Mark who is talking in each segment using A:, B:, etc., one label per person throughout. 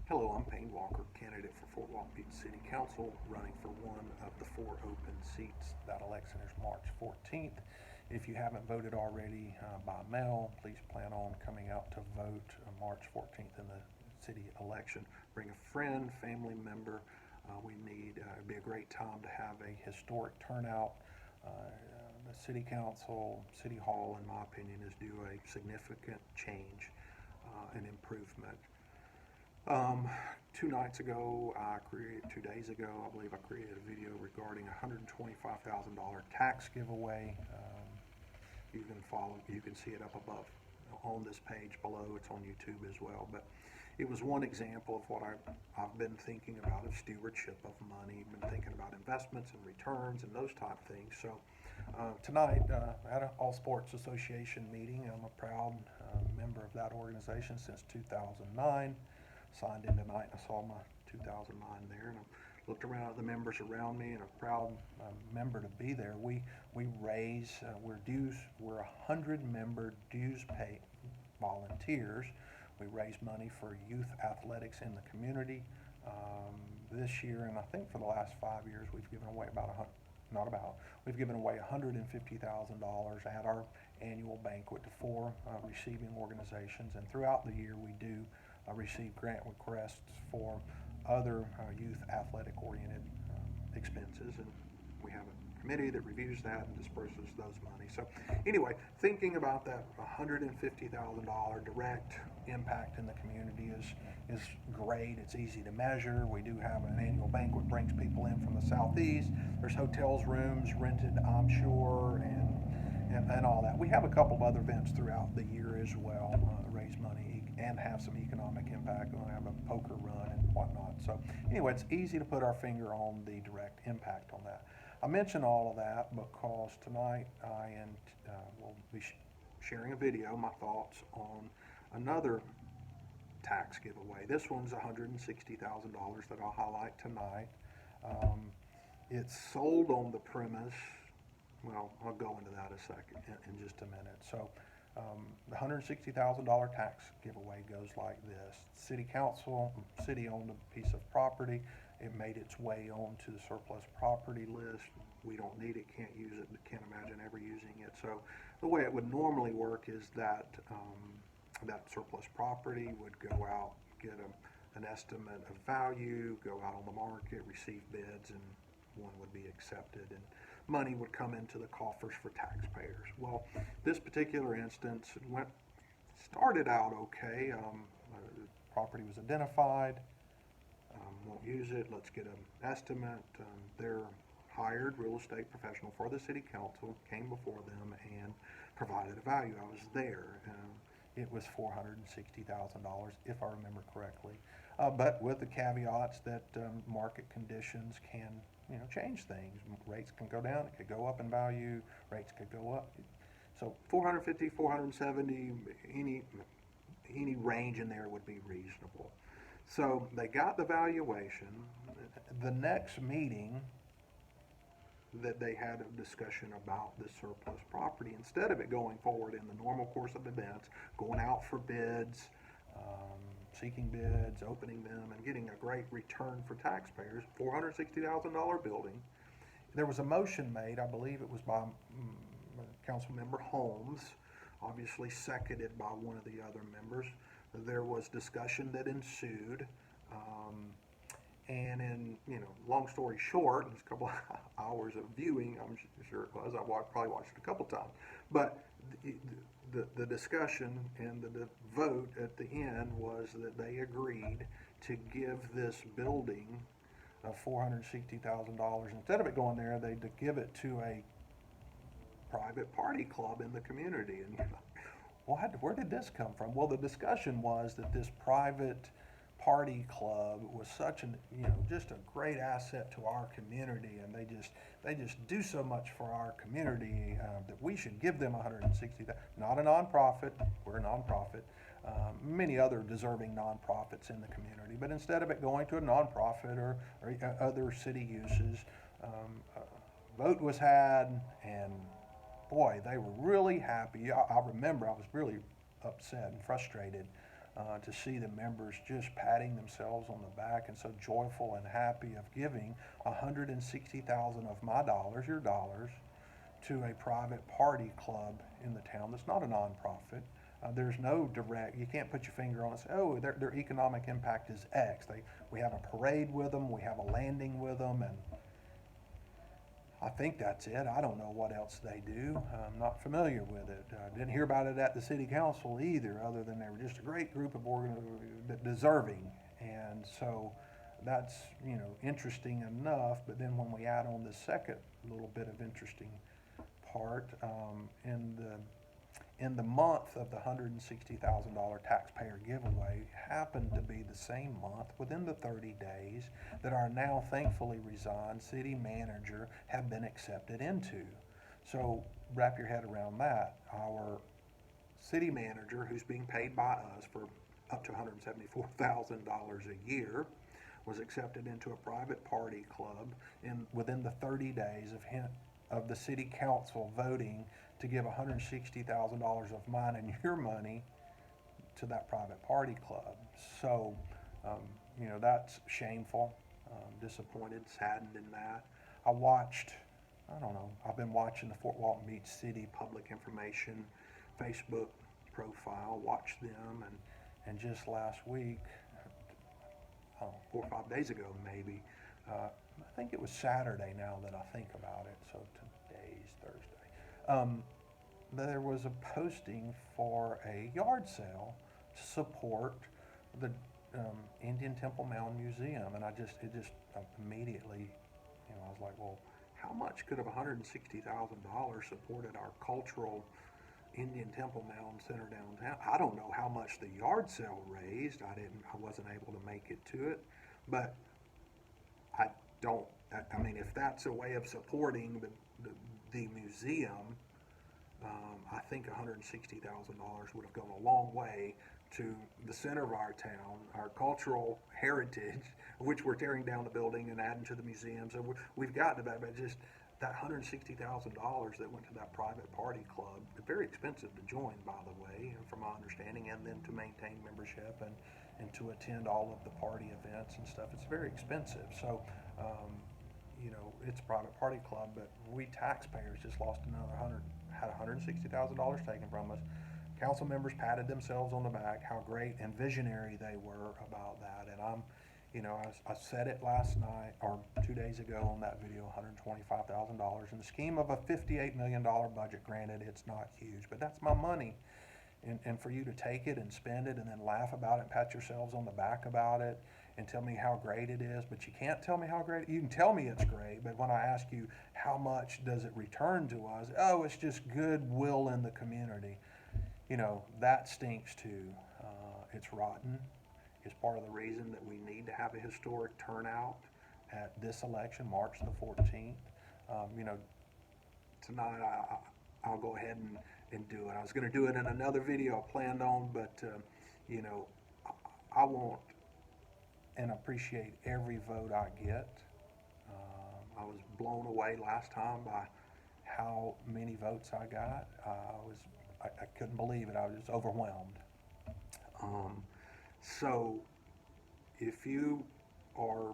A: Hello, I'm Payne Walker, candidate for Fort Walton Beach City Council, running for one of the four open seats. That election is March 14th. If you haven't voted already by mail, please plan on coming out to vote March 14th in the city election. Bring a friend, family member. It'd be a great time to have a historic turnout. The city council, city hall, in my opinion, is due a significant change and improvement. Um, 2 nights ago, 2 days ago, I believe I created a video regarding a $125,000 tax giveaway. You can see it up above on this page below. It's on YouTube as well. But it was one example of what I've been thinking about of stewardship of money, been thinking about investments and returns and those type of things. So tonight, at an All Sports Association meeting, I'm a proud member of that organization since 2009. Signed in tonight. I saw my 2009 there, and I looked around at the members around me, and a proud member to be there. We raise we're 100-member dues pay volunteers. We raise money for youth athletics in the community. This year, and I think for the last 5 years, we've given away we've given away $150,000 at our annual banquet to four receiving organizations, and throughout the year we do receive grant requests for other youth athletic oriented expenses, and we have a committee that reviews that and disperses those money. So anyway, thinking about that $150,000 direct impact in the community is great. It's easy to measure. We do have an annual banquet, brings people in from the southeast. There's hotels, rooms rented, I'm sure, and all that. We have a couple of other events throughout the year as well, raise money and have some economic impact. We'll have a poker run and whatnot. So anyway, it's easy to put our finger on the direct impact on that. I mention all of that because tonight I will be sharing a video, my thoughts on another tax giveaway. This one's $160,000 that I'll highlight tonight. It's sold on the premise, well, I'll go into that in just a minute. So the $160,000 tax giveaway goes like this. City owned a piece of property. It made its way onto the surplus property list. We don't need it, can't use it, can't imagine ever using it. So the way it would normally work is that that surplus property would go out, get an estimate of value, go out on the market, receive bids, and one would be accepted, and money would come into the coffers for taxpayers. Well, this particular instance started out okay. Property was identified. Won't use it. Let's get an estimate. Their hired real estate professional for the city council came before them and provided a value. I was there. It was $460,000, if I remember correctly, but with the caveats that market conditions can change things. Rates can go down, it could go up in value, rates could go up. So 450, 470, any range in there would be reasonable. So they got the valuation. The next meeting that they had a discussion about the surplus property, instead of it going forward in the normal course of events, going out for bids, seeking bids, opening them, and getting a great return for taxpayers, $460,000 building. There was a motion made, I believe it was by Councilmember Holmes, obviously seconded by one of the other members. There was discussion that ensued, and in, long story short, it's a couple of hours of viewing, I'm sure it was, probably watched it a couple times, but the discussion and the vote at the end was that they agreed to give this building $460,000. Instead of it going there, they'd give it to a private party club in the community. And you're like, where did this come from? Well, the discussion was that this private party club was such just a great asset to our community, and they just do so much for our community that we should give them $160,000. Not a nonprofit, we're a nonprofit. Many other deserving nonprofits in the community, but instead of it going to a nonprofit or other city uses, a vote was had, and boy, they were really happy. I remember I was really upset and frustrated to see the members just patting themselves on the back and so joyful and happy of giving 160,000 of my dollars, your dollars, to a private party club in the town that's not a nonprofit. There's no direct, you can't put your finger on it and say, oh, their economic impact is X. We have a parade with them, we have a landing with them, and I think that's it. I don't know what else they do. I'm not familiar with it. I didn't hear about it at the city council either, other than they were just a great group of deserving. And so that's, interesting enough. But then when we add on the second little bit of interesting part, in the month of the $160,000 taxpayer giveaway happened to be the same month within the 30 days that our now thankfully resigned city manager had been accepted into. So wrap your head around that. Our city manager, who's being paid by us for up to $174,000 a year, was accepted into a private party club within the 30 days of the city council voting to give $160,000 of mine and your money to that private party club. So, that's shameful, disappointed, saddened in that. I've been watching the Fort Walton Beach City Public Information Facebook profile, watched them, and just last week, 4 or 5 days ago maybe, I think it was Saturday now that I think about it, so today's Thursday. There was a posting for a yard sale to support the Indian Temple Mound Museum, and it just immediately, I was like, well, how much could have $160,000 supported our cultural Indian Temple Mound Center downtown? I don't know how much the yard sale raised. I wasn't able to make it to it, but if that's a way of supporting the museum, I think $160,000 would have gone a long way to the center of our town, our cultural heritage, which we're tearing down the building and adding to the museum. So we've gotten to that, but just that $160,000 that went to that private party club, very expensive to join, by the way, from my understanding, and then to maintain membership and to attend all of the party events and stuff. It's very expensive. So, it's a private party club, but we taxpayers just lost had $160,000 taken from us. Council members patted themselves on the back, how great and visionary they were about that. And I said it last night or 2 days ago on that video, $125,000 in the scheme of a $58 million budget. Granted, it's not huge, but that's my money. And for you to take it and spend it and then laugh about it and pat yourselves on the back about it and tell me how great it is, but you can't tell me how great, you can tell me it's great, but when I ask you how much does it return to us, oh, it's just goodwill in the community. That stinks too. It's rotten. It's part of the reason that we need to have a historic turnout at this election, March the 14th. Tonight I'll go ahead and do it. I was going to do it in another video I planned on, but I want and appreciate every vote I get. I was blown away last time by how many votes I got. I couldn't believe it. I was just overwhelmed. So if you are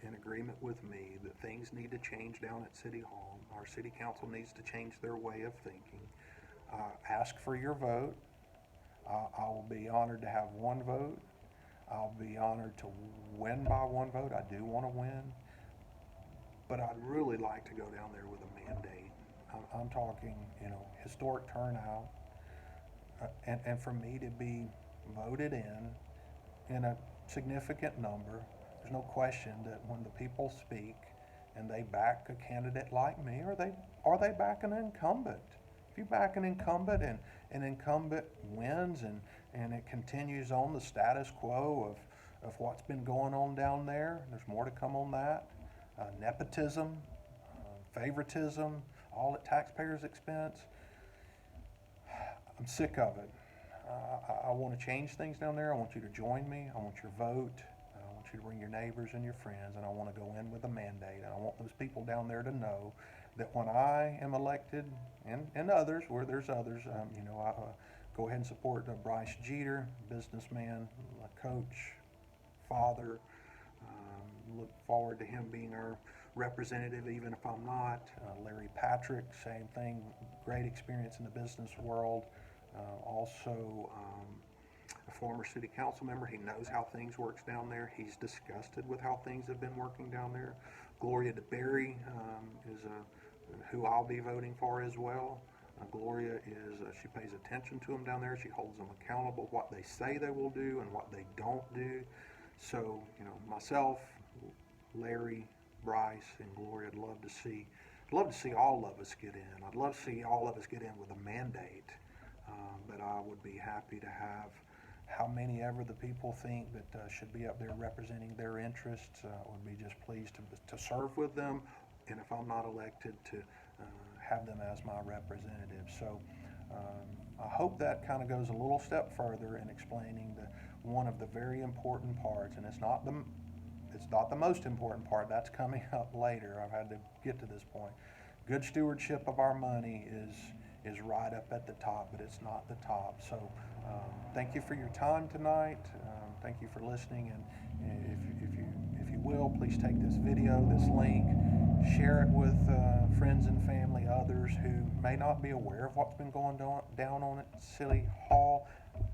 A: in agreement with me that things need to change down at City Hall, our city council needs to change their way of thinking, ask for your vote. I will be honored to have one vote. I'll be honored to win by one vote. I do want to win, but I'd really like to go down there with a mandate. I'm talking, historic turnout, and for me to be voted in a significant number. There's no question that when the people speak and they back a candidate like me, or they back an incumbent. If you back an incumbent and an incumbent wins and it continues on the status quo of what's been going on down there, there's more to come on that. Nepotism, favoritism, all at taxpayers' expense. I'm sick of it. I want to change things down there. I want you to join me. I want your vote. I want you to bring your neighbors and your friends, and I want to go in with a mandate. And I want those people down there to know that when I am elected, and others, where there's others, go ahead and support Bryce Jeter, businessman, coach, father. Look forward to him being our representative, even if I'm not. Larry Patrick, same thing, great experience in the business world. Also, a former city council member. He knows how things works down there. He's disgusted with how things have been working down there. Gloria DeBerry is who I'll be voting for as well. Gloria is, she pays attention to them down there. She holds them accountable, what they say they will do and what they don't do. So, myself, Larry, Bryce, and Gloria, I'd love to see all of us get in. I'd love to see all of us get in with a mandate. But I would be happy to have how many ever the people think that should be up there representing their interests. Would be just pleased to serve with them, and if I'm not elected, to have them as my representative. So I hope that kind of goes a little step further in explaining one of the very important parts, and it's not the most important part. That's coming up later. I've had to get to this point. Good stewardship of our money is right up at the top, but it's not the top. So thank you for your time tonight. Thank you for listening, and if you will, please take this video, this link, share it with friends and family, others who may not be aware of what's been going down on at City Hall.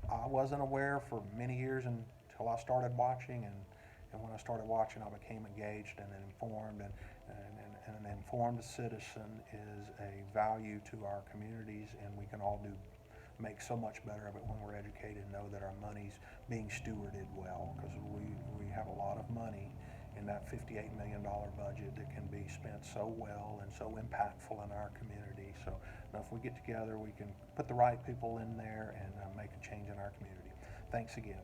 A: I wasn't aware for many years until I started watching, and when I started watching, I became engaged and informed, and an informed citizen is a value to our communities, and we can all make so much better of it when we're educated and know that our money's being stewarded well, because we have a lot of money in that $58 million budget that can be spent so well and so impactful in our community. So if we get together, we can put the right people in there and make a change in our community. Thanks again.